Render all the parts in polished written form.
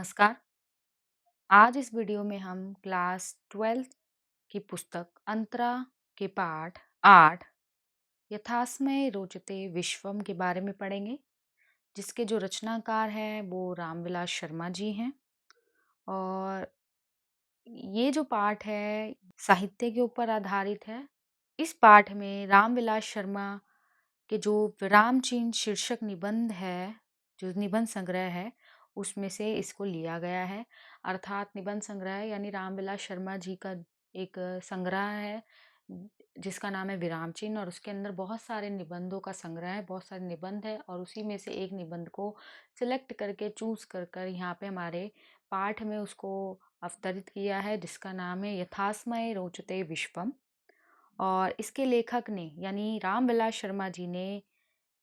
नमस्कार। आज इस वीडियो में हम क्लास 12th की पुस्तक अंतरा के पाठ 8 यथास्मय रोचते विश्वम के बारे में पढ़ेंगे, जिसके जो रचनाकार हैं वो रामविलास शर्मा जी हैं। और ये जो पाठ है साहित्य के ऊपर आधारित है। इस पाठ में रामविलास शर्मा के जो विराम चिन्ह शीर्षक निबंध है, जो निबंध संग्रह है, उसमें से इसको लिया गया है। अर्थात निबंध संग्रह यानी रामविलास शर्मा जी का एक संग्रह है, जिसका नाम है विराम चिन्ह, और उसके अंदर बहुत सारे निबंधों का संग्रह है, बहुत सारे निबंध है, और उसी में से एक निबंध को सिलेक्ट करके चूज कर कर यहाँ पे हमारे पाठ में उसको अवतरित किया है, जिसका नाम है यथास्मय रोचते विश्वम। और इसके लेखक ने यानी रामविलास शर्मा जी ने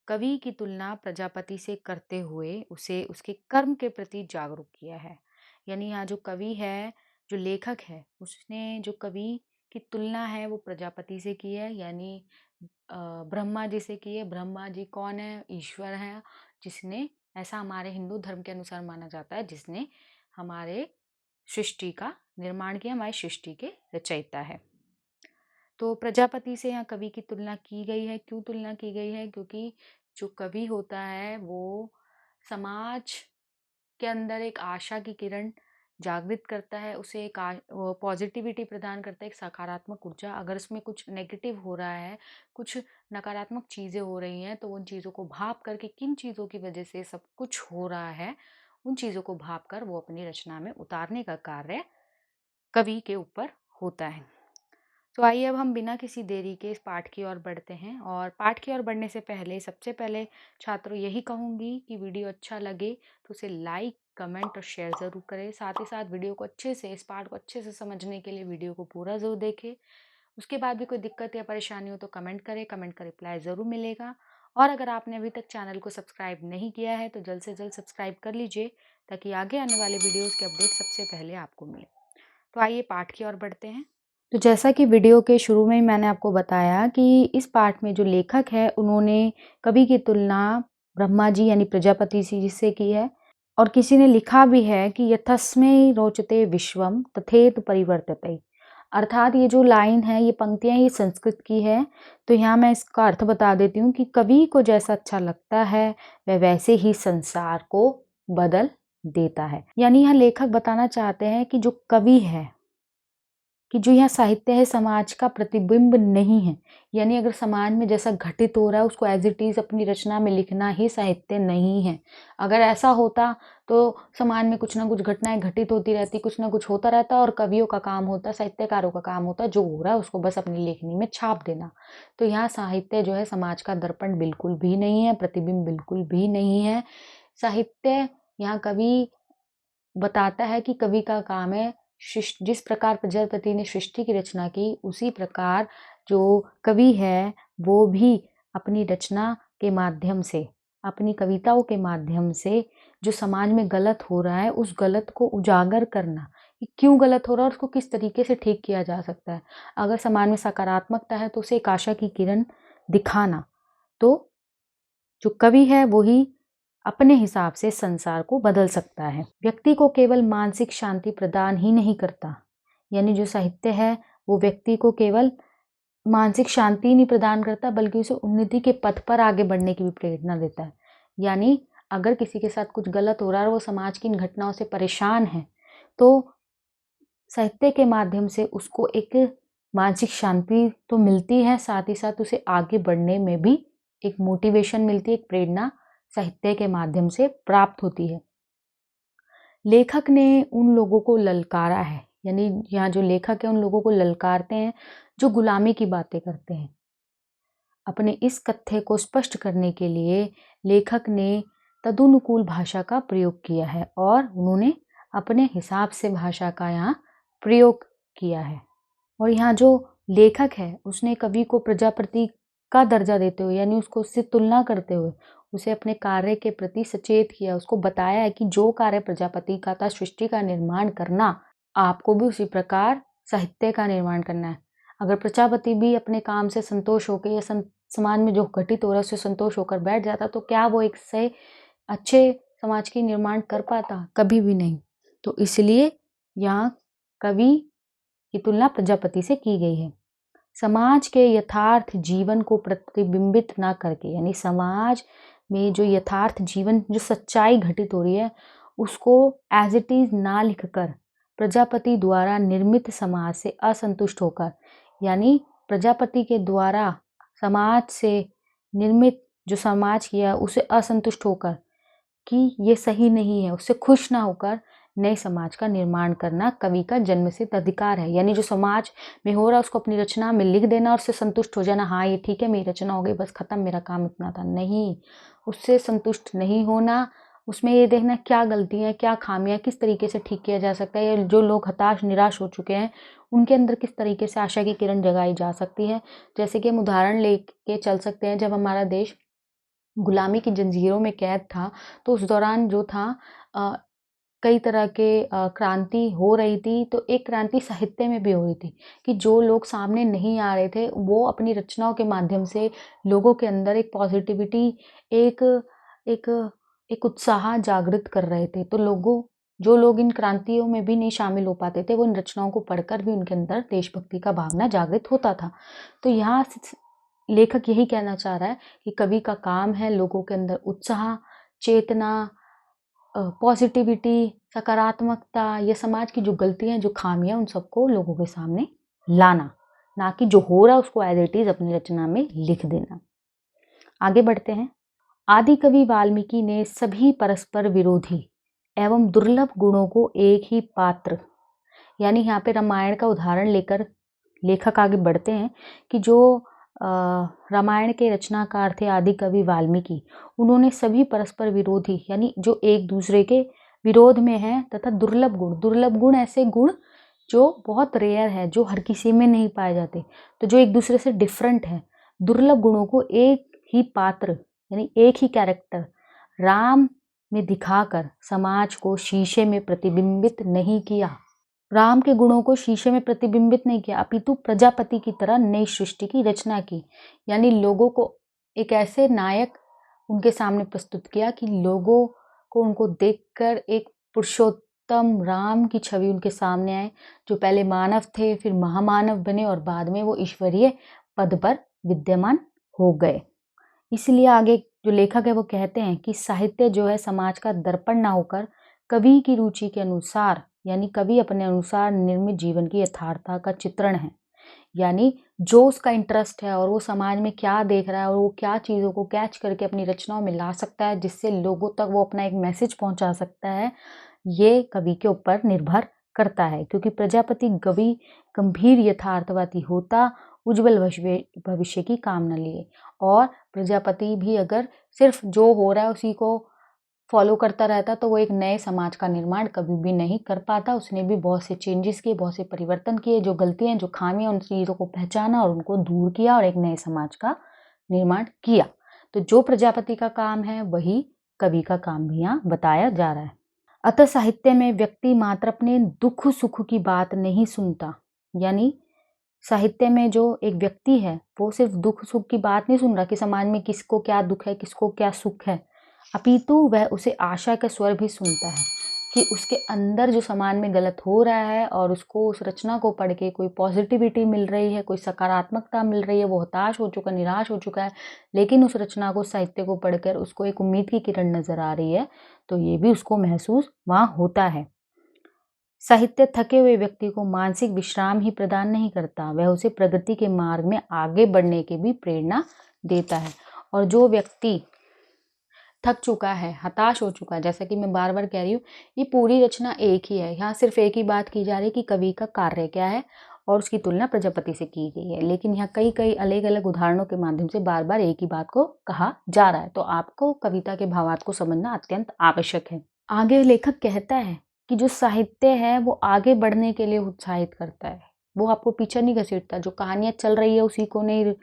कवि की तुलना प्रजापति से करते हुए उसे उसके कर्म के प्रति जागरूक किया है। यानी यहाँ जो कवि है, जो लेखक है, उसने जो कवि की तुलना है वो प्रजापति से की है, यानी ब्रह्मा जी से की है। ब्रह्मा जी कौन है? ईश्वर है, जिसने, ऐसा हमारे हिंदू धर्म के अनुसार माना जाता है, जिसने हमारे सृष्टि का निर्माण किया, हमारी सृष्टि के रचयिता है। तो प्रजापति से यहाँ कवि की तुलना की गई है। क्यों तुलना की गई है? क्योंकि जो कवि होता है वो समाज के अंदर एक आशा की किरण जागृत करता है, उसे एक पॉजिटिविटी प्रदान करता है, एक सकारात्मक ऊर्जा। अगर उसमें कुछ नेगेटिव हो रहा है, कुछ नकारात्मक चीज़ें हो रही हैं, तो उन चीज़ों को भाप करके, किन चीज़ों की वजह से सब कुछ हो रहा है, उन चीज़ों को भाप कर वो अपनी रचना में उतारने का कार्य कवि के ऊपर होता है। तो आइए अब हम बिना किसी देरी के इस पाठ की ओर बढ़ते हैं। और पाठ की ओर बढ़ने से पहले सबसे पहले छात्रों यही कहूँगी कि वीडियो अच्छा लगे तो उसे लाइक, कमेंट और शेयर ज़रूर करें। साथ ही साथ वीडियो को अच्छे से, इस पाठ को अच्छे से समझने के लिए वीडियो को पूरा ज़रूर देखें। उसके बाद भी कोई दिक्कत या परेशानी हो तो कमेंट करें, कमेंट का रिप्लाई ज़रूर मिलेगा। और अगर आपने अभी तक चैनल को सब्सक्राइब नहीं किया है तो जल्द से जल्द सब्सक्राइब कर लीजिए, ताकि आगे आने वाले वीडियोज़ के अपडेट सबसे पहले आपको मिले। तो आइए पाठ की ओर बढ़ते हैं। तो जैसा कि वीडियो के शुरू में ही मैंने आपको बताया कि इस पाठ में जो लेखक है उन्होंने कवि की तुलना ब्रह्मा जी यानी प्रजापति जी से की है। और किसी ने लिखा भी है कि यथस्मै रोचते विश्वम तथेत परिवर्तते। अर्थात ये जो लाइन है, ये पंक्तियां, ये संस्कृत की है। तो यहाँ मैं इसका अर्थ बता देती हूँ कि कवि को जैसा अच्छा लगता है वह वैसे ही संसार को बदल देता है। यानी यहाँ लेखक बताना चाहते हैं कि जो कवि है, कि जो यहाँ साहित्य है, समाज का प्रतिबिंब नहीं है। यानी अगर समाज में जैसा घटित हो रहा है उसको एज इट इज अपनी रचना में लिखना ही साहित्य नहीं है। अगर ऐसा होता तो समाज में कुछ ना कुछ घटनाएं घटित होती रहती, कुछ ना कुछ होता रहता, और कवियों का काम होता, साहित्यकारों का काम होता, जो हो रहा है उसको बस अपनी लेखनी में छाप देना। तो यहाँ साहित्य जो है समाज का दर्पण बिल्कुल भी नहीं है, प्रतिबिंब बिल्कुल भी नहीं है। साहित्य, यहाँ कवि बताता है कि कवि का काम है जिस प्रकार प्रजापति ने सृष्टि की रचना की, उसी प्रकार जो कवि है वो भी अपनी रचना के माध्यम से, अपनी कविताओं के माध्यम से जो समाज में गलत हो रहा है उस गलत को उजागर करना, कि क्यों गलत हो रहा है और उसको किस तरीके से ठीक किया जा सकता है। अगर समाज में सकारात्मकता है तो उसे एक आशा की किरण दिखाना। तो जो कवि है वही अपने हिसाब से संसार को बदल सकता है। व्यक्ति को केवल मानसिक शांति प्रदान ही नहीं करता, यानी जो साहित्य है वो व्यक्ति को केवल मानसिक शांति नहीं प्रदान करता, बल्कि उसे उन्नति के पथ पर आगे बढ़ने की भी प्रेरणा देता है। यानी अगर किसी के साथ कुछ गलत हो रहा है और वो समाज की इन घटनाओं से परेशान है, तो साहित्य के माध्यम से उसको एक मानसिक शांति तो मिलती है, साथ ही साथ उसे आगे बढ़ने में भी एक मोटिवेशन मिलती है, एक प्रेरणा साहित्य के माध्यम से प्राप्त होती है। लेखक ने उन लोगों को ललकारा है, यानी यहाँ जो लेखक है उन लोगों को ललकारते हैं जो गुलामी की बातें करते हैं। अपने इस कथ्य को स्पष्ट करने के लिए लेखक ने तदनुकूल भाषा का प्रयोग किया है, और उन्होंने अपने हिसाब से भाषा का यहाँ प्रयोग किया है। और यहाँ जो लेखक है उसने कवि को प्रजापति का दर्जा देते हुए, यानी उसको उससे तुलना करते हुए, उसे अपने कार्य के प्रति सचेत किया, उसको बताया है कि जो कार्य प्रजापति का था, सृष्टि का निर्माण करना, आपको भी उसी प्रकार साहित्य का निर्माण करना है। अगर प्रजापति भी अपने काम से संतोष होकर या समाज में जो घटित हो रहा है उससे संतोष होकर बैठ जाता, तो क्या वो एक से अच्छे समाज की निर्माण कर पाता? कभी भी नहीं। तो इसलिए यहाँ कवि की तुलना प्रजापति से की गई है। समाज के यथार्थ जीवन को प्रतिबिंबित ना करके, यानी समाज में जो यथार्थ जीवन, जो सच्चाई घटित हो रही है, उसको एज इट इज ना लिखकर प्रजापति द्वारा निर्मित समाज से असंतुष्ट होकर, यानी प्रजापति के द्वारा समाज से निर्मित जो समाज किया उसे असंतुष्ट होकर कि ये सही नहीं है, उससे खुश ना होकर नए समाज का निर्माण करना कवि का जन्मसिद्ध अधिकार है। यानी जो समाज में हो रहा है उसको अपनी रचना में लिख देना और उससे संतुष्ट हो जाना, हाँ ये ठीक है मेरी रचना हो गई, बस खत्म, मेरा काम इतना था। नहीं, उससे संतुष्ट नहीं होना, उसमें ये देखना क्या गलतियाँ, क्या खामियाँ, किस तरीके से ठीक किया जा सकता है, या जो लोग हताश निराश हो चुके हैं उनके अंदर किस तरीके से आशा की किरण जगाई जा सकती है। जैसे कि हम उदाहरण लेके चल सकते हैं, जब हमारा देश गुलामी की जंजीरों में कैद था, तो उस दौरान जो था कई तरह के क्रांति हो रही थी, तो एक क्रांति साहित्य में भी हो रही थी कि जो लोग सामने नहीं आ रहे थे, वो अपनी रचनाओं के माध्यम से लोगों के अंदर एक पॉजिटिविटी, एक एक एक उत्साह जागृत कर रहे थे। तो जो लोग इन क्रांतियों में भी नहीं शामिल हो पाते थे, वो इन रचनाओं को पढ़कर भी उनके अंदर देशभक्ति का भावना जागृत होता था। तो यहाँ लेखक यही कहना चाह रहा है कि कवि का काम है लोगों के अंदर उत्साह, चेतना, पॉजिटिविटी, सकारात्मकता, या समाज की जो गलतियाँ, जो खामियाँ, उन सबको लोगों के सामने लाना, ना कि जो हो रहा है उसको एज इट इज अपनी रचना में लिख देना। आगे बढ़ते हैं। आदि कवि वाल्मीकि ने सभी परस्पर विरोधी एवं दुर्लभ गुणों को एक ही पात्र, यानी यहाँ पे रामायण का उदाहरण लेकर लेखक आगे बढ़ते हैं कि जो रामायण के रचनाकार थे आदि कवि वाल्मीकि, उन्होंने सभी परस्पर विरोधी, यानी जो एक दूसरे के विरोध में हैं, तथा दुर्लभ गुण ऐसे गुण जो बहुत रेयर है, जो हर किसी में नहीं पाए जाते, तो जो एक दूसरे से डिफरेंट है, दुर्लभ गुणों को एक ही पात्र, यानी एक ही कैरेक्टर राम में दिखाकर समाज को शीशे में प्रतिबिंबित नहीं किया। राम के गुणों को शीशे में प्रतिबिंबित नहीं किया, अपितु प्रजापति की तरह नई सृष्टि की रचना की। यानी लोगों को एक ऐसे नायक उनके सामने प्रस्तुत किया कि लोगों को उनको देखकर एक पुरुषोत्तम राम की छवि उनके सामने आए, जो पहले मानव थे, फिर महामानव बने और बाद में वो ईश्वरीय पद पर विद्यमान हो गए। इसलिए आगे जो लेखक है वो कहते हैं कि साहित्य जो है समाज का दर्पण ना होकर कवि की रुचि के अनुसार, यानी कवि अपने अनुसार निर्मित जीवन की यथार्थता का चित्रण है। यानी जो उसका इंटरेस्ट है और वो समाज में क्या देख रहा है और वो क्या चीज़ों को कैच करके अपनी रचनाओं में ला सकता है, जिससे लोगों तक वो अपना एक मैसेज पहुंचा सकता है, ये कवि के ऊपर निर्भर करता है। क्योंकि प्रजापति कवि गंभीर यथार्थवादी होता, उज्जवल भविष्य की कामना लिए, और प्रजापति भी अगर सिर्फ जो हो रहा है उसी को फॉलो करता रहता तो वो एक नए समाज का निर्माण कभी भी नहीं कर पाता। उसने भी बहुत से चेंजेस किए, बहुत से परिवर्तन किए, जो गलतियां, जो खामियां, उन चीज़ों को पहचाना और उनको दूर किया और एक नए समाज का निर्माण किया। तो जो प्रजापति का काम है वही कवि का काम भी यहाँ बताया जा रहा है। अतः साहित्य में व्यक्ति मात्र अपने दुख सुख की बात नहीं सुनता, यानी साहित्य में जो एक व्यक्ति है वो सिर्फ दुख सुख की बात नहीं सुन रहा कि समाज में किसको क्या दुख है, किसको क्या सुख है, अपितु वह उसे आशा का स्वर भी सुनता है कि उसके अंदर जो समाज में गलत हो रहा है और उसको उस रचना को पढ़ के कोई पॉजिटिविटी मिल रही है, कोई सकारात्मकता मिल रही है, वो हताश हो चुका, निराश हो चुका है, लेकिन उस रचना को, साहित्य को पढ़कर उसको एक उम्मीद की किरण नजर आ रही है, तो ये भी उसको महसूस वहाँ होता है। साहित्य थके हुए व्यक्ति को मानसिक विश्राम ही प्रदान नहीं करता, वह उसे प्रगति के मार्ग में आगे बढ़ने की भी प्रेरणा देता है। और जो व्यक्ति थक चुका है, हताश हो चुका है, जैसा कि मैं बार बार कह रही हूँ, ये पूरी रचना एक ही है, यहाँ सिर्फ एक ही बात की जा रही है कि कवि का कार्य क्या है और उसकी तुलना प्रजापति से की गई है, लेकिन यहाँ कई कई अलग अलग उदाहरणों के माध्यम से बार बार एक ही बात को कहा जा रहा है। तो आपको कविता के भावार्थ को समझना अत्यंत आवश्यक है। आगे लेखक कहता है कि जो साहित्य है वो आगे बढ़ने के लिए उत्साहित करता है, वो आपको पीछे नहीं घसीटता, जो कहानियाँ चल रही है उसी को नहीं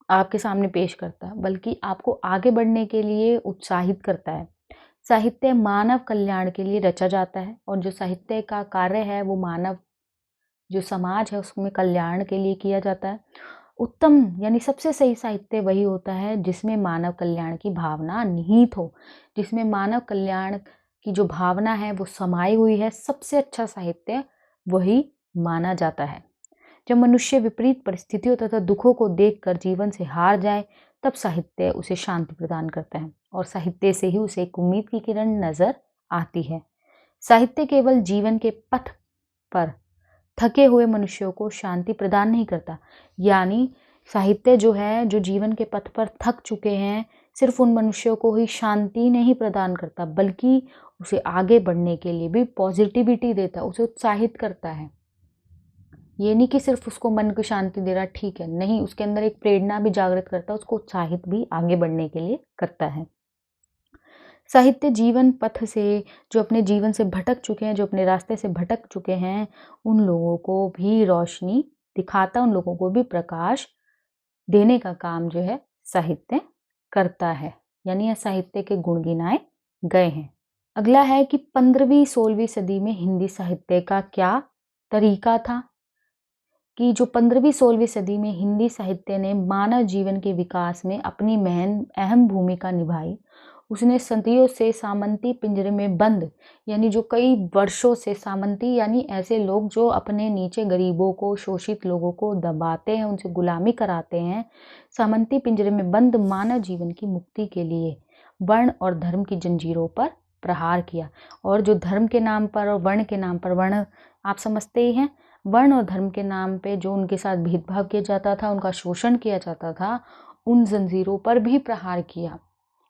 आपके सामने पेश करता, बल्कि आपको आगे बढ़ने के लिए उत्साहित करता है। साहित्य मानव कल्याण के लिए रचा जाता है और जो साहित्य का कार्य है वो मानव जो समाज है उसमें कल्याण के लिए किया जाता है। उत्तम यानी सबसे सही साहित्य वही होता है जिसमें मानव कल्याण की भावना निहित हो, जिसमें मानव कल्याण की जो भावना है वो समाई हुई है, सबसे अच्छा साहित्य वही माना जाता है। जब मनुष्य विपरीत परिस्थितियों तथा दुखों को देखकर जीवन से हार जाए, तब साहित्य उसे शांति प्रदान करता है और साहित्य से ही उसे एक उम्मीद की किरण नजर आती है। साहित्य केवल जीवन के पथ पर थके हुए मनुष्यों को शांति प्रदान नहीं करता, यानी साहित्य जो है, जो जीवन के पथ पर थक चुके हैं, सिर्फ उन मनुष्यों को ही शांति नहीं प्रदान करता, बल्कि उसे आगे बढ़ने के लिए भी पॉजिटिविटी देता है, उसे उत्साहित करता है। ये नहीं कि सिर्फ उसको मन को शांति दे रहा, ठीक है, नहीं, उसके अंदर एक प्रेरणा भी जागृत करता है, उसको उत्साहित भी आगे बढ़ने के लिए करता है। साहित्य जीवन पथ से, जो अपने जीवन से भटक चुके हैं, जो अपने रास्ते से भटक चुके हैं, उन लोगों को भी रोशनी दिखाता, उन लोगों को भी प्रकाश देने का काम जो है साहित्य करता है, यानी यह साहित्य के गुण गिनाए गए हैं। अगला है कि 15वीं 16वीं सदी में हिंदी साहित्य का क्या तरीका था, कि जो 15वीं 16वीं सदी में हिंदी साहित्य ने मानव जीवन के विकास में अपनी अहम भूमिका निभाई। उसने सदियों से सामंती पिंजरे में बंद, यानी जो कई वर्षों से सामंती, यानी ऐसे लोग जो अपने नीचे गरीबों को, शोषित लोगों को दबाते हैं, उनसे गुलामी कराते हैं, सामंती पिंजरे में बंद मानव जीवन की मुक्ति के लिए वर्ण और धर्म की जंजीरों पर प्रहार किया। और जो धर्म के नाम पर और वर्ण के नाम पर, वर्ण आप समझते ही हैं, वर्ण और धर्म के नाम पे जो उनके साथ भेदभाव किया जाता था, उनका शोषण किया जाता था, उन जंजीरों पर भी प्रहार किया,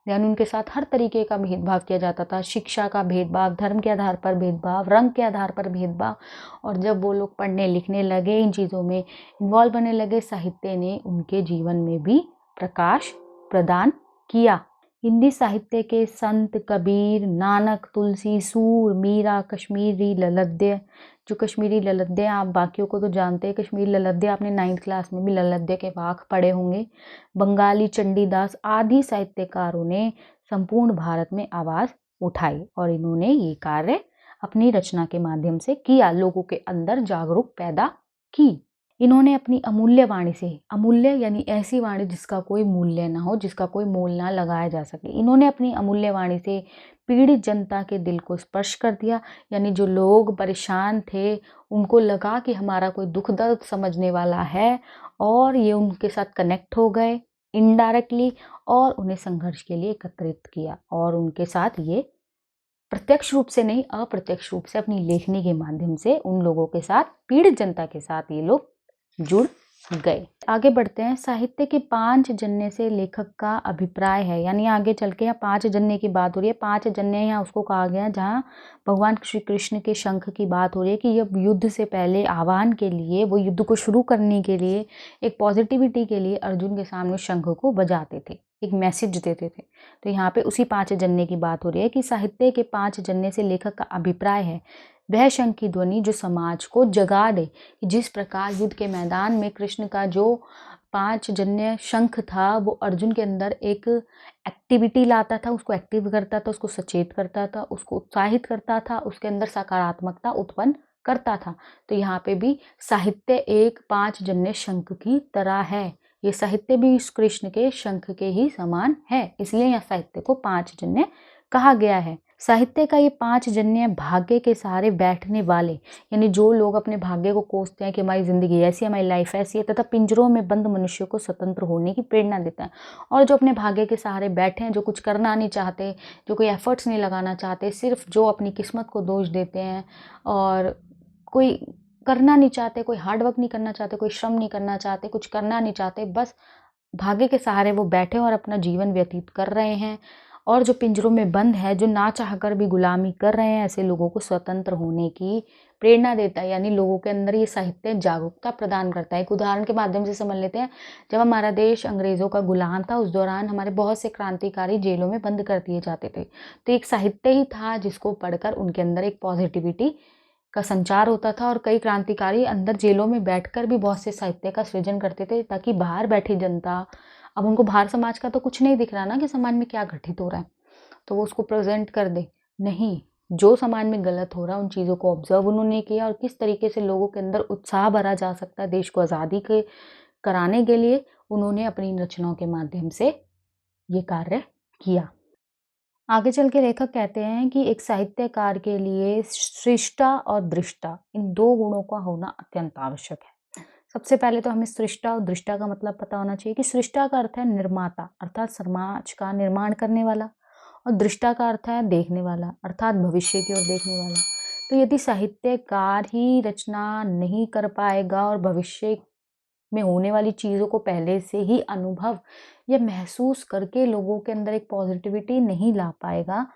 यानी उनके साथ हर तरीके का भेदभाव किया जाता था। शिक्षा का भेदभाव, धर्म के आधार पर भेदभाव, रंग के आधार पर भेदभाव। और जब वो लोग पढ़ने लिखने लगे, इन चीज़ों में इन्वॉल्व होने लगे, साहित्य ने उनके जीवन में भी प्रकाश प्रदान किया। हिंदी साहित्य के संत कबीर, नानक, तुलसी, सूर, मीरा, कश्मीरी ललद्य, जो कश्मीरी ललद्य, आप बाकियों को तो जानते हैं, कश्मीरी ललद्य आपने 9th क्लास में भी ललद्य के वाक पढ़े होंगे। बंगाली चंडीदास आदि साहित्यकारों ने संपूर्ण भारत में आवाज़ उठाई और इन्होंने ये कार्य अपनी रचना के माध्यम से किया, लोगों के अंदर जागरूक पैदा की। इन्होंने अपनी अमूल्य वाणी से, अमूल्य यानी ऐसी वाणी जिसका कोई मूल्य ना हो, जिसका कोई मोल ना लगाया जा सके, इन्होंने अपनी अमूल्य वाणी से पीड़ित जनता के दिल को स्पर्श कर दिया, यानी जो लोग परेशान थे, उनको लगा कि हमारा कोई दुख दर्द समझने वाला है, और ये उनके साथ कनेक्ट हो गए इनडायरेक्टली, और उन्हें संघर्ष के लिए एकत्रित किया, और उनके साथ ये प्रत्यक्ष रूप से नहीं, अप्रत्यक्ष रूप से अपनी लेखनी के माध्यम से उन लोगों के साथ, पीड़ित जनता के साथ ये लोग जुड़ गए। आगे बढ़ते हैं। साहित्य के 5 जन्य से लेखक का अभिप्राय है, यानी आगे चल के यहाँ 5 जन्य की बात हो रही है। 5 जन्य यहाँ उसको कहा गया जहाँ भगवान श्री कृष्ण के शंख की बात हो रही है, कि जब युद्ध से पहले आह्वान के लिए, वो युद्ध को शुरू करने के लिए, एक पॉजिटिविटी के लिए अर्जुन के सामने शंख को बजाते थे, एक मैसेज देते थे। तो यहाँ पे उसी 5 जन्य की बात हो रही है, कि साहित्य के 5 जन्य से लेखक का अभिप्राय है वह शंख की ध्वनि जो समाज को जगा दे। जिस प्रकार युद्ध के मैदान में कृष्ण का जो 5 जन्य शंख था, वो अर्जुन के अंदर एक एक्टिविटी लाता था, उसको एक्टिव करता था, उसको सचेत करता था, उसको उत्साहित करता था, उसके अंदर सकारात्मकता उत्पन्न करता था। तो यहाँ पे भी साहित्य एक 5 जन्य शंख की तरह है। ये साहित्य भी इस कृष्ण के शंख के ही समान है, इसलिए यहाँ साहित्य को 5 जन्य कहा गया है। साहित्य का ये 5 जन्य भाग्य के सहारे बैठने वाले, यानी जो लोग अपने भाग्य को कोसते हैं कि हमारी जिंदगी ऐसी है, हमारी लाइफ ऐसी है, तथा पिंजरों में बंद मनुष्य को स्वतंत्र होने की प्रेरणा देता है। और जो अपने भाग्य के सहारे बैठे हैं, जो कुछ करना नहीं चाहते, जो कोई एफर्ट्स नहीं लगाना चाहते, सिर्फ जो अपनी किस्मत को दोष देते हैं और कोई करना नहीं चाहते, कोई हार्ड वर्क नहीं करना चाहते, कोई श्रम नहीं करना चाहते, कुछ करना नहीं चाहते, बस भाग्य के सहारे वो बैठे और अपना जीवन व्यतीत कर रहे हैं। और जो पिंजरों में बंद है, जो ना चाहकर भी गुलामी कर रहे हैं, ऐसे लोगों को स्वतंत्र होने की प्रेरणा देता है, यानी लोगों के अंदर ये साहित्य जागरूकता प्रदान करता है। एक उदाहरण के माध्यम से समझ लेते हैं। जब हमारा देश अंग्रेज़ों का गुलाम था, उस दौरान हमारे बहुत से क्रांतिकारी जेलों में बंद कर दिए जाते थे। तो एक साहित्य ही था जिसको पढ़कर उनके अंदर एक पॉजिटिविटी का संचार होता था, और कई क्रांतिकारी अंदर जेलों में बैठकर भी बहुत से साहित्य का सृजन करते थे, ताकि बाहर बैठी जनता, अब उनको बाहर समाज का तो कुछ नहीं दिख रहा ना कि समाज में क्या घटित हो रहा है, तो वो उसको प्रेजेंट कर दे, नहीं, जो समाज में गलत हो रहा है उन चीज़ों को ऑब्जर्व उन्होंने किया, और किस तरीके से लोगों के अंदर उत्साह भरा जा सकता है देश को आज़ादी के कराने के लिए, उन्होंने अपनी रचनाओं के माध्यम से ये कार्य किया। आगे चल के लेखक कहते हैं कि एक साहित्यकार के लिए सृष्टा और दृष्टा इन दो गुणों का होना अत्यंत आवश्यक है। सबसे पहले तो हमें सृष्टा और दृष्टा का मतलब पता होना चाहिए कि सृष्टा का अर्थ है निर्माता अर्थात समाज का निर्माण करने वाला, और दृष्टा का अर्थ है देखने वाला अर्थात भविष्य की ओर देखने वाला। तो यदि साहित्यकार ही रचना नहीं कर पाएगा और भविष्य में होने वाली चीज़ों को पहले से ही अनुभव या महसूस करके लोगों के अंदर एक पॉजिटिविटी नहीं ला पाएगा,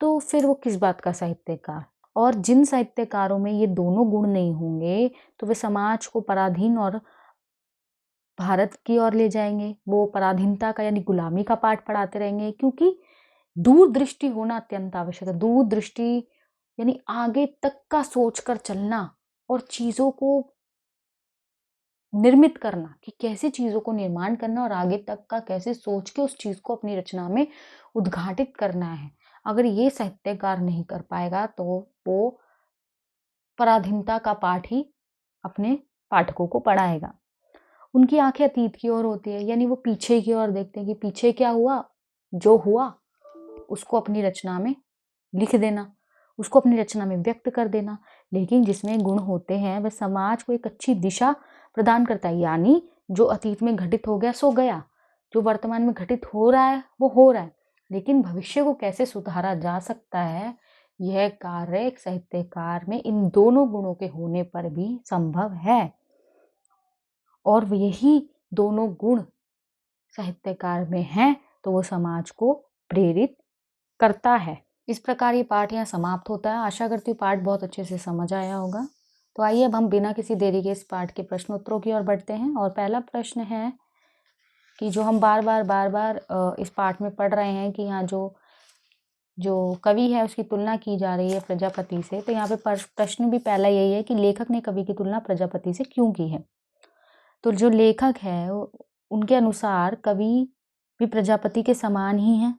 तो फिर वो किस बात का साहित्यकार। और जिन साहित्यकारों में ये दोनों गुण नहीं होंगे, तो वे समाज को पराधीन और भारत की ओर ले जाएंगे। वो पराधीनता का यानी गुलामी का पाठ पढ़ाते रहेंगे, क्योंकि दूरदृष्टि होना अत्यंत आवश्यक है। दूरदृष्टि यानी आगे तक का सोचकर चलना और चीज़ों को निर्मित करना कि कैसे चीज़ों को निर्माण करना और आगे तक का कैसे सोच के उस चीज़ को अपनी रचना में उद्घाटित करना है। अगर ये साहित्यकार नहीं कर पाएगा तो वो पराधीनता का पाठ ही अपने पाठकों को पढ़ाएगा। उनकी आंखें अतीत की ओर होती है, यानी वो पीछे की ओर देखते हैं कि पीछे क्या हुआ, जो हुआ उसको अपनी रचना में लिख देना, उसको अपनी रचना में व्यक्त कर देना। लेकिन जिसमें गुण होते हैं वह समाज को एक अच्छी दिशा प्रदान करता है, यानी जो अतीत में घटित हो गया सो गया, जो वर्तमान में घटित हो रहा है वो हो रहा है, लेकिन भविष्य को कैसे सुधारा जा सकता है, यह कार्य एक साहित्यकार में इन दोनों गुणों के होने पर भी संभव है। और यही दोनों गुण साहित्यकार में हैं तो वो समाज को प्रेरित करता है। इस प्रकार ये पाठ यहाँ समाप्त होता है। आशा करती हूँ पाठ बहुत अच्छे से समझ आया होगा। तो आइए अब हम बिना किसी देरी के इस पाठ के प्रश्नोत्तरों की ओर बढ़ते हैं। और पहला प्रश्न है कि जो हम बार बार इस पाठ में पढ़ रहे हैं कि यहाँ जो जो कवि है उसकी तुलना की जा रही है प्रजापति से। तो यहाँ पे प्रश्न भी पहला यही है कि लेखक ने कवि की तुलना प्रजापति से क्यों की है। तो जो लेखक है उनके अनुसार कवि भी प्रजापति के समान ही है।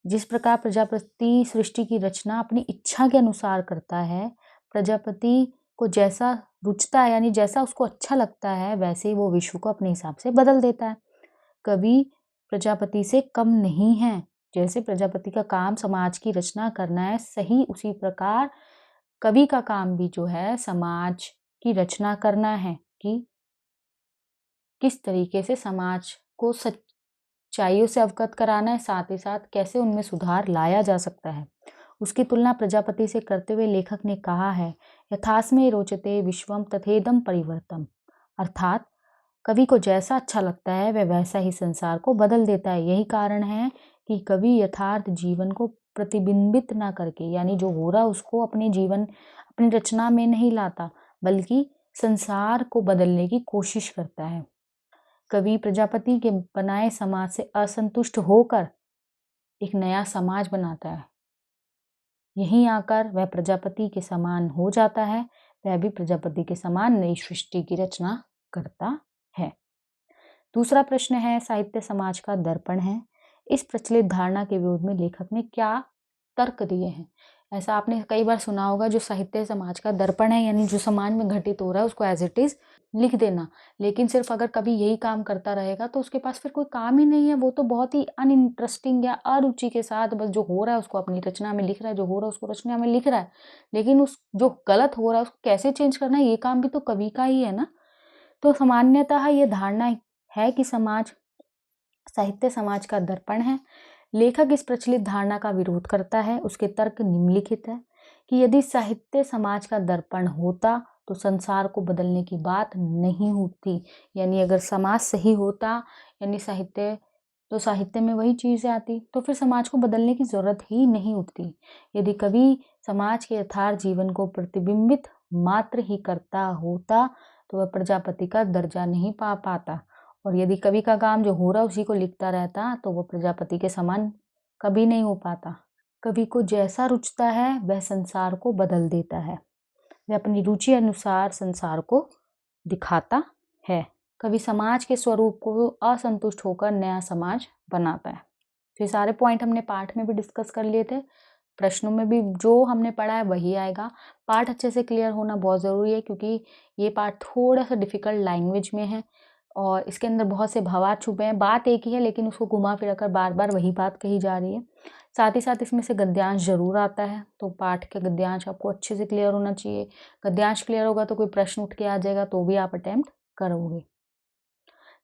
जिस प्रकार प्रजापति सृष्टि की रचना अपनी इच्छा के अनुसार करता है, प्रजापति को जैसा रुचता है यानी जैसा उसको अच्छा लगता है वैसे ही वो विश्व को अपने हिसाब से बदल देता है। कवि प्रजापति से कम नहीं है। जैसे प्रजापति का काम समाज की रचना करना है, सही उसी प्रकार कवि का काम भी जो है समाज की रचना करना है कि किस तरीके से समाज को सच्चाइयों से अवगत कराना है, साथ ही साथ कैसे उनमें सुधार लाया जा सकता है। उसकी तुलना प्रजापति से करते हुए लेखक ने कहा है, यथास्मै रोचते विश्वम तथेदम परिवर्तम, अर्थात कवि को जैसा अच्छा लगता है वह वैसा ही संसार को बदल देता है। यही कारण है कि कवि यथार्थ जीवन को प्रतिबिंबित ना करके यानी जो हो रहा उसको अपने जीवन अपनी रचना में नहीं लाता, बल्कि संसार को बदलने की कोशिश करता है। कवि प्रजापति के बनाए समाज से असंतुष्ट होकर एक नया समाज बनाता है। यहीं आकर वह प्रजापति के समान हो जाता है, वह भी प्रजापति के समान नई सृष्टि की रचना करता है। दूसरा प्रश्न है, साहित्य समाज का दर्पण है। इस प्रचलित धारणा के विरोध में लेखक ने क्या तर्क दिए हैं। ऐसा आपने कई बार सुना होगा, जो साहित्य समाज का दर्पण है यानी जो समाज में घटित हो रहा है उसको एज इट इज लिख देना। लेकिन सिर्फ अगर कभी यही काम करता रहेगा तो उसके पास फिर कोई काम ही नहीं है, वो तो बहुत ही अनइंटरेस्टिंग या अरुचि के साथ बस जो हो रहा है उसको अपनी रचना में लिख रहा है, जो हो रहा है उसको रचना में लिख रहा है। लेकिन उस जो गलत हो रहा है उसको कैसे चेंज करना है ये काम भी तो कवि का ही है ना। तो सामान्यतः ये धारणा है कि साहित्य समाज का दर्पण है। लेखक इस प्रचलित धारणा का विरोध करता है। उसके तर्क निम्नलिखित है कि यदि साहित्य समाज का दर्पण होता तो संसार को बदलने की बात नहीं होती। यानी अगर समाज सही होता यानी साहित्य में वही चीज़ें आती तो फिर समाज को बदलने की जरूरत ही नहीं उठती। यदि कवि समाज के यथार्थ जीवन को प्रतिबिंबित मात्र ही करता होता तो वह प्रजापति का दर्जा नहीं पा पाता, और यदि कवि का काम जो हो रहा है उसी को लिखता रहता तो वो प्रजापति के समान कभी नहीं हो पाता। कवि को जैसा रुचता है वह संसार को बदल देता है, वह अपनी रुचि अनुसार संसार को दिखाता है। कवि समाज के स्वरूप को असंतुष्ट होकर नया समाज बनाता है। तो ये सारे पॉइंट हमने पाठ में भी डिस्कस कर लिए थे, प्रश्नों में भी जो हमने पढ़ा है वही आएगा। पाठ अच्छे से क्लियर होना बहुत ज़रूरी है क्योंकि ये पाठ थोड़ा सा डिफ़िकल्ट लैंग्वेज में है और इसके अंदर बहुत से भावार्थ छुपे हैं। बात एक ही है लेकिन उसको घुमा फिरा कर बार-बार वही बात कही जा रही है। साथ ही साथ इसमें से गद्यांश ज़रूर आता है, तो पाठ का गद्यांश आपको अच्छे से क्लियर होना चाहिए। गद्यांश क्लियर होगा तो कोई प्रश्न उठ के आ जाएगा तो भी आप अटेम्प्ट करोगे।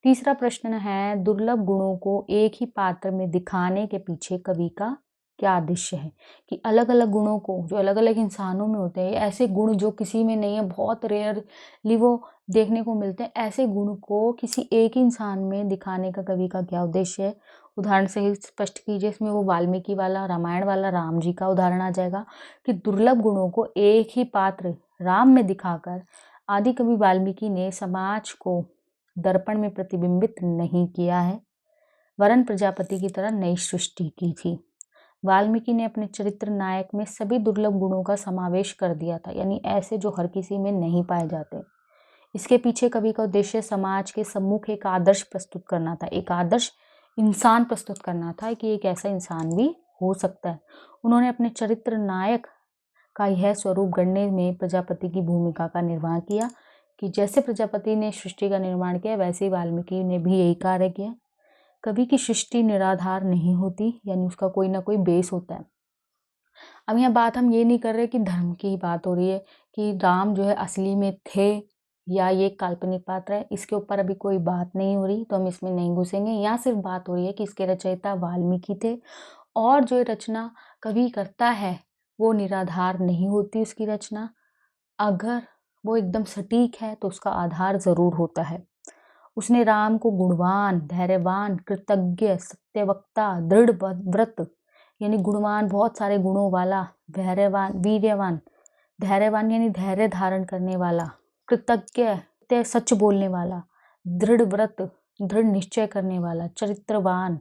तीसरा प्रश्न है, दुर्लभ गुणों को एक ही पात्र में दिखाने के पीछे कवि का क्या उद्देश्य है? कि अलग-अलग गुणों को जो अलग-अलग इंसानों में होते हैं, ऐसे गुण जो किसी में नहीं है, बहुत रेयरली वो देखने को मिलते हैं, ऐसे गुण को किसी एक ही इंसान में दिखाने का कवि का क्या उद्देश्य है? उदाहरण से ही स्पष्ट कीजिए। इसमें वो वाल्मीकि वाला, रामायण वाला राम जी का उदाहरण आ जाएगा कि दुर्लभ गुणों को एक ही पात्र राम में दिखाकर आदि कवि वाल्मीकि ने समाज को दर्पण में प्रतिबिंबित नहीं किया है, वरन प्रजापति की तरह नई सृष्टि की थी। वाल्मीकि ने अपने चरित्र नायक में सभी दुर्लभ गुणों का समावेश कर दिया था, यानी ऐसे जो हर किसी में नहीं पाए जाते। इसके पीछे कवि का उद्देश्य समाज के सम्मुख एक आदर्श प्रस्तुत करना था, एक आदर्श इंसान प्रस्तुत करना था कि एक ऐसा इंसान भी हो सकता है। उन्होंने अपने चरित्र नायक का यह स्वरूप गढ़ने में प्रजापति की भूमिका का निर्वाह किया कि जैसे प्रजापति ने सृष्टि का निर्माण किया वैसे ही वाल्मीकि ने भी यही कार्य किया। कवि की सृष्टि निराधार नहीं होती, यानी उसका कोई ना कोई बेस होता है। अब यहाँ बात हम ये नहीं कर रहे कि धर्म की बात हो रही है कि राम जो है असली में थे या ये काल्पनिक पात्र है, इसके ऊपर अभी कोई बात नहीं हो रही, तो हम इसमें नहीं घुसेंगे। यहाँ सिर्फ बात हो रही है कि इसके रचयिता वाल्मीकि थे और जो रचना कवि करता है वो निराधार नहीं होती उसकी रचना। अगर वो एकदम सटीक है तो उसका आधार ज़रूर होता है। उसने राम को गुणवान, धैर्यवान, कृतज्ञ, सत्यवक्ता, दृढ़ व्रत यानी गुणवान, बहुत सारे गुणों वाला, धैर्यवान, वीर्यवान, धैर्यवान यानी धैर्य धारण करने वाला, कृतज्ञ, सच बोलने वाला, दृढ़ व्रत, दृढ़ निश्चय करने वाला, चरित्रवान,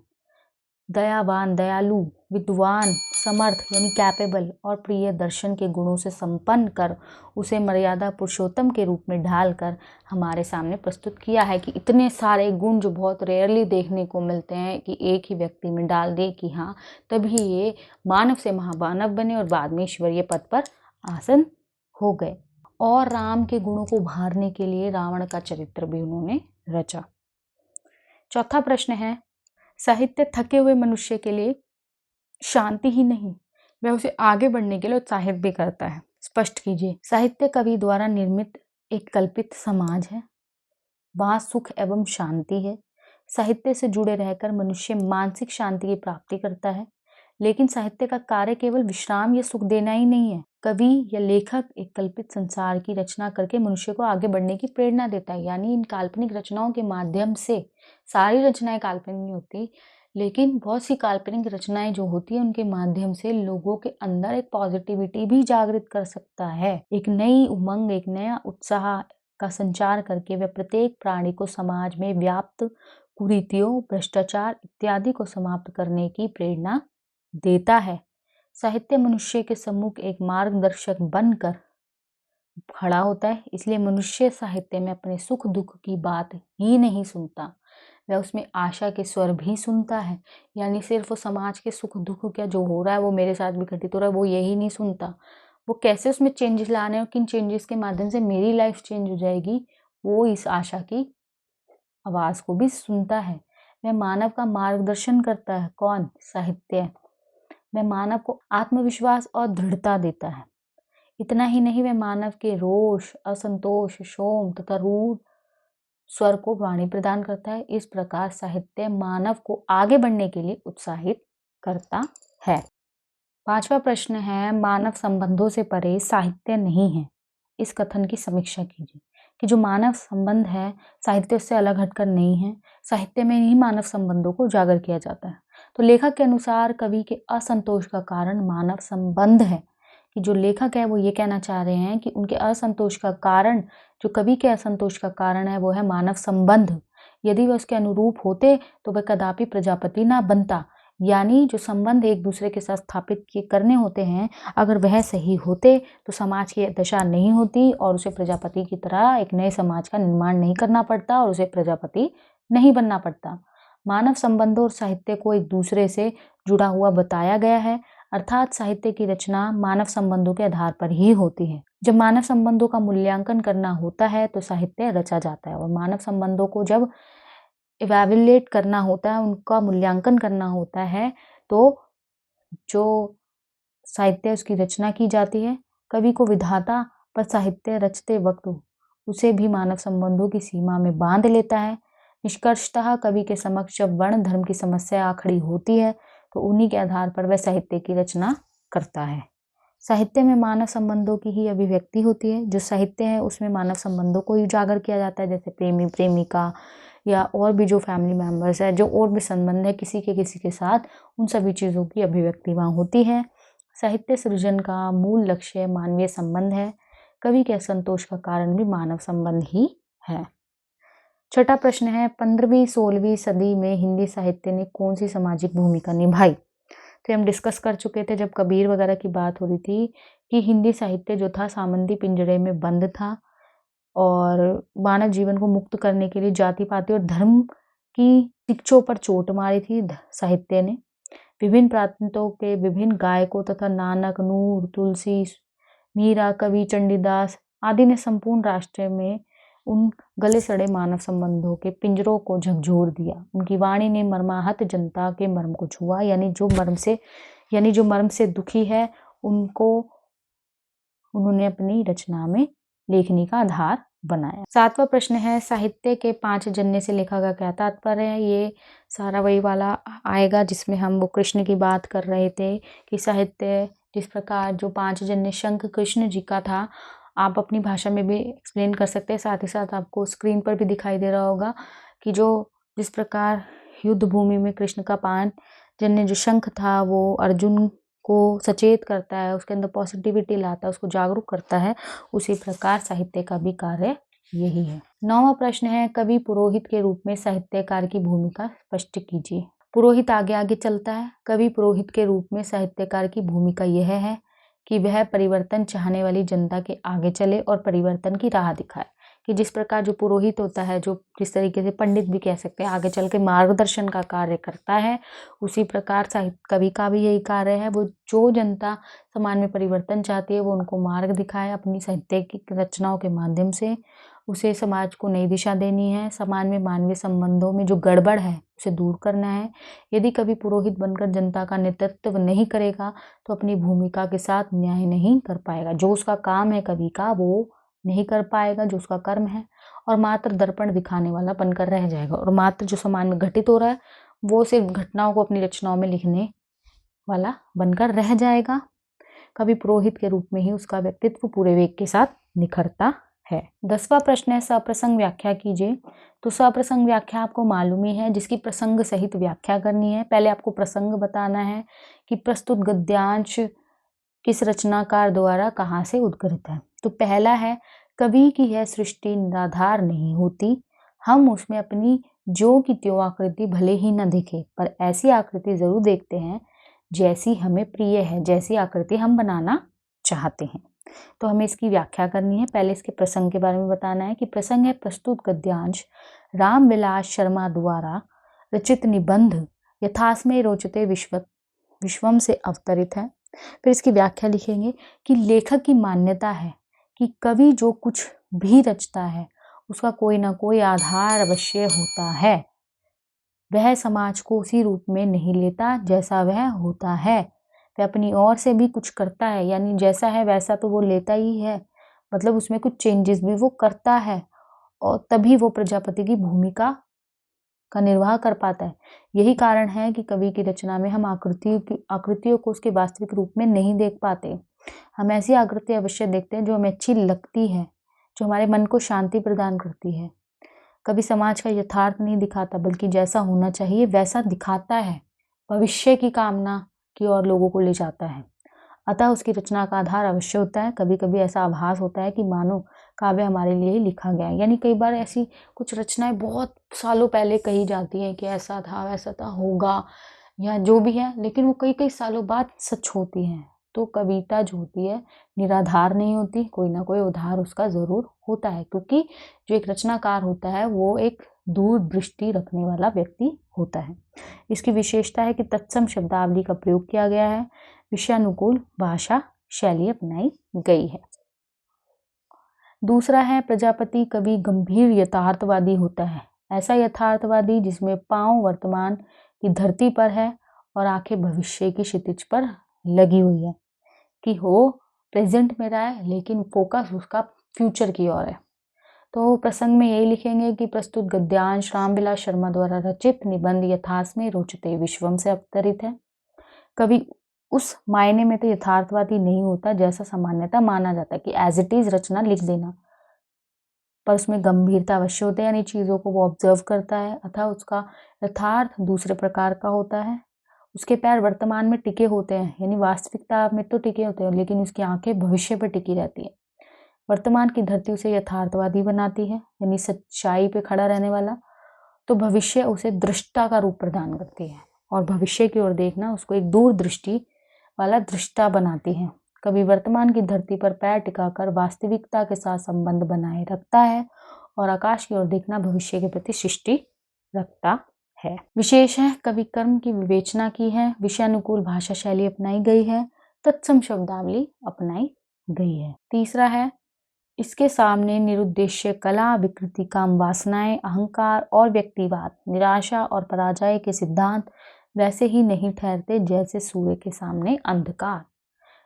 दयावान, दयालु, विद्वान, समर्थ यानी कैपेबल और प्रिय दर्शन के गुणों से संपन्न कर उसे मर्यादा पुरुषोत्तम के रूप में ढालकर हमारे सामने प्रस्तुत किया है। कि इतने सारे गुण जो बहुत रेयरली देखने को मिलते हैं कि एक ही व्यक्ति में डाल दे कि हाँ, तभी ये मानव से महामानव बने और बाद में ईश्वरीय पद पर आसन हो गए। और राम के गुणों को उभारने के लिए रावण का चरित्र भी उन्होंने रचा। चौथा प्रश्न है, साहित्य थके हुए मनुष्य के लिए शांति ही नहीं, वह उसे आगे बढ़ने के लिए उत्साहित भी करता है। स्पष्ट कीजिए। साहित्य कवि द्वारा निर्मित एक कल्पित समाज है, वहाँ सुख एवं शांति है। साहित्य से जुड़े रहकर मनुष्य मानसिक शांति की प्राप्ति करता है, लेकिन साहित्य का कार्य केवल विश्राम या सुख देना ही नहीं है। कवि या लेखक एक कल्पित संसार की रचना करके मनुष्य को आगे बढ़ने की प्रेरणा देता है। यानी इन काल्पनिक रचनाओं के माध्यम से, सारी रचनाएं काल्पनिक नहीं होती, लेकिन बहुत सी काल्पनिक रचनाएं जो होती है उनके माध्यम से लोगों के अंदर एक पॉजिटिविटी भी जागृत कर सकता है। एक नई उमंग, एक नया उत्साह का संचार करके वह प्रत्येक प्राणी को समाज में व्याप्त कुरीतियों, भ्रष्टाचार इत्यादि को समाप्त करने की प्रेरणा देता है। साहित्य मनुष्य के सम्मुख एक मार्गदर्शक बनकर खड़ा होता है, इसलिए मनुष्य साहित्य में अपने सुख दुख की बात ही नहीं सुनता, वह उसमें आशा के स्वर भी सुनता है। यानी सिर्फ वो समाज के सुख दुख क्या जो हो रहा है वो मेरे साथ भी घटित हो रहा है वो यही नहीं सुनता, वो कैसे उसमें चेंजेस लाने और किन चेंजेस के माध्यम से मेरी लाइफ चेंज हो जाएगी, वो इस आशा की आवाज़ को भी सुनता है। वह मानव का मार्गदर्शन करता है। कौन? साहित्य। वह मानव को आत्मविश्वास और दृढ़ता देता है। इतना ही नहीं, वह मानव के रोष, असंतोष, शोम तथा रूढ़ स्वर को वाणी प्रदान करता है। इस प्रकार साहित्य मानव को आगे बढ़ने के लिए उत्साहित करता है। पांचवा प्रश्न है, मानव संबंधों से परे साहित्य नहीं है, इस कथन की समीक्षा कीजिए। कि जो मानव संबंध है साहित्य से अलग हटकर नहीं है, साहित्य में ही मानव संबंधों को उजागर किया जाता है। तो लेखक के अनुसार कवि के असंतोष का कारण मानव संबंध है। कि जो लेखक है वो ये कहना चाह रहे हैं कि उनके असंतोष का कारण, जो कवि के असंतोष का कारण है वो है मानव संबंध। यदि वह उसके अनुरूप होते तो वह कदापि प्रजापति ना बनता। यानी जो संबंध एक दूसरे के साथ स्थापित करने होते हैं, अगर वह सही होते तो समाज की दशा नहीं होती और उसे प्रजापति की तरह एक नए समाज का निर्माण नहीं करना पड़ता और उसे प्रजापति नहीं बनना पड़ता। मानव संबंधों और साहित्य को एक दूसरे से जुड़ा हुआ बताया गया है, अर्थात साहित्य की रचना मानव संबंधों के आधार पर ही होती है। जब मानव संबंधों का मूल्यांकन करना होता है तो साहित्य रचा जाता है, और मानव संबंधों को जब इवैल्यूएट करना होता है, उनका मूल्यांकन करना होता है, तो जो साहित्य है उसकी रचना की जाती है। कवि को विधाता पर साहित्य रचते वक्त उसे भी मानव संबंधों की सीमा में बांध लेता है। निष्कर्षतः कवि के समक्ष जब वर्ण धर्म की समस्या खड़ी होती है तो उन्हीं के आधार पर वह साहित्य की रचना करता है। साहित्य में मानव संबंधों की ही अभिव्यक्ति होती है। जो साहित्य है उसमें मानव संबंधों को उजागर किया जाता है, जैसे प्रेमी प्रेमिका या और भी जो फैमिली मेम्बर्स है, जो और भी संबंध है किसी के साथ, उन सभी चीज़ों की अभिव्यक्ति वहाँ होती है। साहित्य सृजन का मूल लक्ष्य मानवीय संबंध है। कवि के असंतोष का कारण भी मानव संबंध ही है। छठा प्रश्न है, 15वीं-16वीं सदी में हिंदी साहित्य ने कौन सी सामाजिक भूमिका निभाई? तो हम डिस्कस कर चुके थे जब कबीर वगैरह की बात हो रही थी कि हिंदी साहित्य जो था सामंती पिंजरे में बंद था, और मानव जीवन को मुक्त करने के लिए जाति पाति और धर्म की शिक्षों पर चोट मारी थी साहित्य ने। विभिन्न प्रांतों के विभिन्न गायकों तथा नानक, नूर, तुलसी, मीरा, कवि चंडीदास आदि ने संपूर्ण राष्ट्र में उन गले सड़े मानव संबंधों के पिंजरों को झकझोर दिया। उनकी वाणी ने मर्माहत जनता के मर्म को छुआ, यानी जो मर्म से दुखी है उनको उन्होंने अपनी रचना में लेखनी का आधार बनाया। 7वां प्रश्न है, साहित्य के 5 जन्य से लेखा का क्या तात्पर्य है? ये सारा वही वाला आएगा जिसमें हम वो कृष्ण की बात कर रहे थे कि साहित्य जिस प्रकार जो 5 जन्य शंख कृष्ण जी का था, आप अपनी भाषा में भी एक्सप्लेन कर सकते हैं। साथ ही साथ आपको स्क्रीन पर भी दिखाई दे रहा होगा कि जिस प्रकार युद्ध भूमि में कृष्ण का 5 जन्य जो शंख था वो अर्जुन को सचेत करता है, उसके अंदर पॉजिटिविटी लाता है, उसको जागरूक करता है, उसी प्रकार साहित्य का भी कार्य यही है। 9वां प्रश्न है, कवि पुरोहित के रूप में साहित्यकार की भूमिका स्पष्ट कीजिए। पुरोहित आगे आगे चलता है। कवि पुरोहित के रूप में साहित्यकार की भूमिका यह है कि वह परिवर्तन चाहने वाली जनता के आगे चले और परिवर्तन की राह दिखाए। कि जिस प्रकार जो पुरोहित होता है, जो जिस तरीके से पंडित भी कह सकते हैं, आगे चल के मार्गदर्शन का कार्य करता है, उसी प्रकार साहित्य कवि का भी यही कार्य है। वो जो जनता समाज में परिवर्तन चाहती है वो उनको मार्ग दिखाए अपनी साहित्य की रचनाओं के माध्यम से। उसे समाज को नई दिशा देनी है। समाज में मानवीय संबंधों में जो गड़बड़ है उसे दूर करना है। यदि कवि पुरोहित बनकर जनता का नेतृत्व नहीं करेगा तो अपनी भूमिका के साथ न्याय नहीं कर पाएगा। जो उसका काम है कवि का वो नहीं कर पाएगा, जो उसका कर्म है, और मात्र दर्पण दिखाने वाला बनकर रह जाएगा, और मात्र जो समाज में घटित हो रहा है वो सिर्फ घटनाओं को अपनी रचनाओं में लिखने वाला बनकर रह जाएगा। कवि पुरोहित के रूप में ही उसका व्यक्तित्व पूरे वेग के साथ निखरता है। 10वां प्रश्न है, सप्रसंग व्याख्या कीजिए। तो सप्रसंग व्याख्या आपको मालूम ही है, जिसकी प्रसंग सहित व्याख्या करनी है। पहले आपको प्रसंग बताना है कि प्रस्तुत गद्यांश किस रचनाकार द्वारा कहाँ से उद्गृत है। तो पहला है, कवि की यह सृष्टि निराधार नहीं होती, हम उसमें अपनी जो की त्यों आकृति भले ही न दिखे पर ऐसी आकृति जरूर देखते हैं जैसी हमें प्रिय है, जैसी आकृति हम बनाना चाहते हैं। तो हमें इसकी व्याख्या करनी है। पहले इसके प्रसंग के बारे में बताना है कि प्रसंग है, प्रस्तुत गद्यांश रामविलास शर्मा द्वारा रचित निबंध यथास्मय रोचते विश्वम से अवतरित है। फिर इसकी व्याख्या लिखेंगे कि लेखक की मान्यता है कि कवि जो कुछ भी रचता है उसका कोई ना कोई आधार अवश्य होता है। वह समाज को उसी रूप में नहीं लेता जैसा वह होता है, वह अपनी ओर से भी कुछ करता है, यानी जैसा है वैसा तो वो लेता ही है, मतलब उसमें कुछ चेंजेस भी वो करता है, और तभी वो प्रजापति की भूमिका का निर्वाह कर पाता है। यही कारण है कि कवि की रचना में हम आकृतियों को उसके वास्तविक रूप में नहीं देख पाते। हम ऐसी आकृति अवश्य देखते हैं जो हमें अच्छी लगती है, जो हमारे मन को शांति प्रदान करती है। कभी समाज का यथार्थ नहीं दिखाता बल्कि जैसा होना चाहिए वैसा दिखाता है, भविष्य की कामना की ओर लोगों को ले जाता है। अतः उसकी रचना का आधार अवश्य होता है। कभी कभी ऐसा आभास होता है कि मानो काव्य हमारे लिए ही लिखा गया है, यानी कई बार ऐसी कुछ रचनाएं बहुत सालों पहले कही जाती हैं कि ऐसा था वैसा था होगा या जो भी है, लेकिन वो कई कई सालों बाद सच होती हैं। तो कविता जो होती है निराधार नहीं होती, कोई ना कोई उधार उसका जरूर होता है, क्योंकि जो एक रचनाकार होता है वो एक दूरदृष्टि रखने वाला व्यक्ति होता है। इसकी विशेषता है कि तत्सम शब्दावली का प्रयोग किया गया है, विषयानुकूल भाषा शैली अपनाई गई है। दूसरा है प्रजापति कवि गंभीर यथार्थवादी होता है। ऐसा यथार्थवादी जिसमें पाँव वर्तमान की धरती पर है और आंखें भविष्य की क्षितिज पर लगी हुई है, कि हो प्रेजेंट में रहा है लेकिन फोकस उसका फ्यूचर की ओर है। तो प्रसंग में यही लिखेंगे कि प्रस्तुत गद्यांश रामविलास शर्मा द्वारा रचित निबंध यथास्मे रोचते विश्वम से अवतरित है। कवि उस मायने में तो यथार्थवादी नहीं होता जैसा सामान्यतः माना जाता है कि एज इट इज रचना लिख देना, पर उसमें गंभीरता अवश्य होता है, यानी चीज़ों को वो ऑब्जर्व करता है अथवा उसका यथार्थ दूसरे प्रकार का होता है। उसके पैर वर्तमान में टिके होते हैं, यानी वास्तविकता में तो टिके होते हैं लेकिन उसकी आंखें भविष्य पर टिकी रहती है। वर्तमान की धरती उसे यथार्थवादी बनाती है, यानी सच्चाई पे खड़ा रहने वाला, तो भविष्य उसे दृष्टा का रूप प्रदान करती है और भविष्य की ओर देखना उसको एक दूरदृष्टि वाला दृष्टा बनाती है। कभी वर्तमान की धरती पर पैर टिकाकर वास्तविकता के साथ संबंध बनाए रखता है और आकाश की ओर देखना भविष्य के प्रति सृष्टि रखता है। विशेष है कवि कर्म की विवेचना की है, विषयानुकूल भाषा शैली अपनाई गई है, तत्सम शब्दावली अपनाई गई है। तीसरा है इसके सामने निरुद्देश्य कला, विकृति, काम, वासनाएं, अहंकार और व्यक्तिवाद, निराशा और पराजय के सिद्धांत वैसे ही नहीं ठहरते जैसे सूर्य के सामने अंधकार।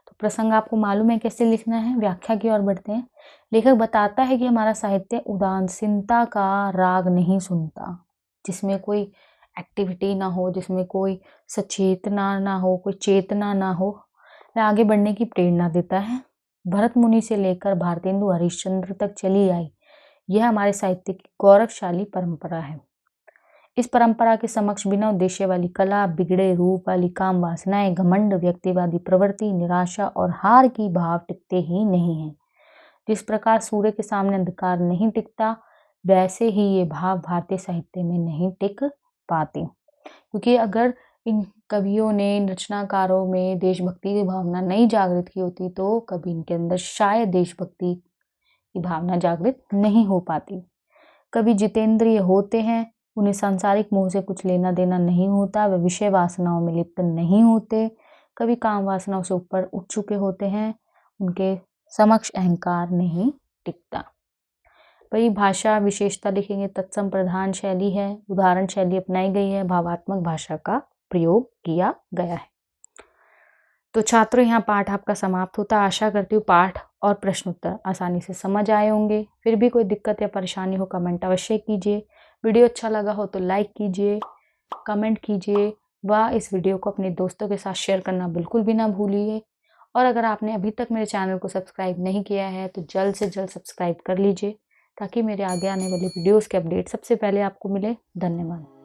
तो प्रसंग आपको मालूम है कैसे लिखना है। व्याख्या की ओर बढ़ते हैं। लेखक बताता है कि हमारा साहित्य उदासीनता का राग नहीं सुनता, जिसमें कोई एक्टिविटी ना हो, जिसमें कोई सचेतना ना हो, कोई चेतना ना हो, वह आगे बढ़ने की प्रेरणा देता है। भरत मुनि से लेकर भारतेंदु हरिश्चंद्र तक चली आई यह हमारे साहित्य की गौरवशाली परंपरा है। इस परंपरा के समक्ष बिना उद्देश्य वाली कला, बिगड़े रूप वाली काम वासनाएं, घमंड, व्यक्तिवादी प्रवृत्ति, निराशा और हार की भाव टिकते ही नहीं है। जिस प्रकार सूर्य के सामने अंधकार नहीं टिकता, वैसे ही ये भाव भारतीय साहित्य में नहीं टिक पाते, क्योंकि अगर इन कवियों ने, रचनाकारों में देशभक्ति की भावना नहीं जागृत की होती तो कभी इनके अंदर शायद देशभक्ति की भावना जागृत नहीं हो पाती। कवि जितेंद्रिय होते हैं, उन्हें सांसारिक मोह से कुछ लेना देना नहीं होता, वे विषय वासनाओं में लिप्त नहीं होते। कवि काम वासनाओं से ऊपर उठ चुके होते हैं, उनके समक्ष अहंकार नहीं टिकता। वही भाषा विशेषता लिखेंगे, तत्सम प्रधान शैली है, उदाहरण शैली अपनाई गई है, भावात्मक भाषा का प्रयोग किया गया है। तो छात्रों, यहाँ पाठ आपका समाप्त होता है। आशा करती हूँ पाठ और प्रश्न उत्तर आसानी से समझ आए होंगे। फिर भी कोई दिक्कत या परेशानी हो कमेंट अवश्य कीजिए। वीडियो अच्छा लगा हो तो लाइक कीजिए, कमेंट कीजिए व इस वीडियो को अपने दोस्तों के साथ शेयर करना बिल्कुल भी ना भूलिए। और अगर आपने अभी तक मेरे चैनल को सब्सक्राइब नहीं किया है तो जल्द से जल्द सब्सक्राइब कर लीजिए, ताकि मेरे आगे आने वाले वीडियोज़ के अपडेट सबसे पहले आपको मिले। धन्यवाद।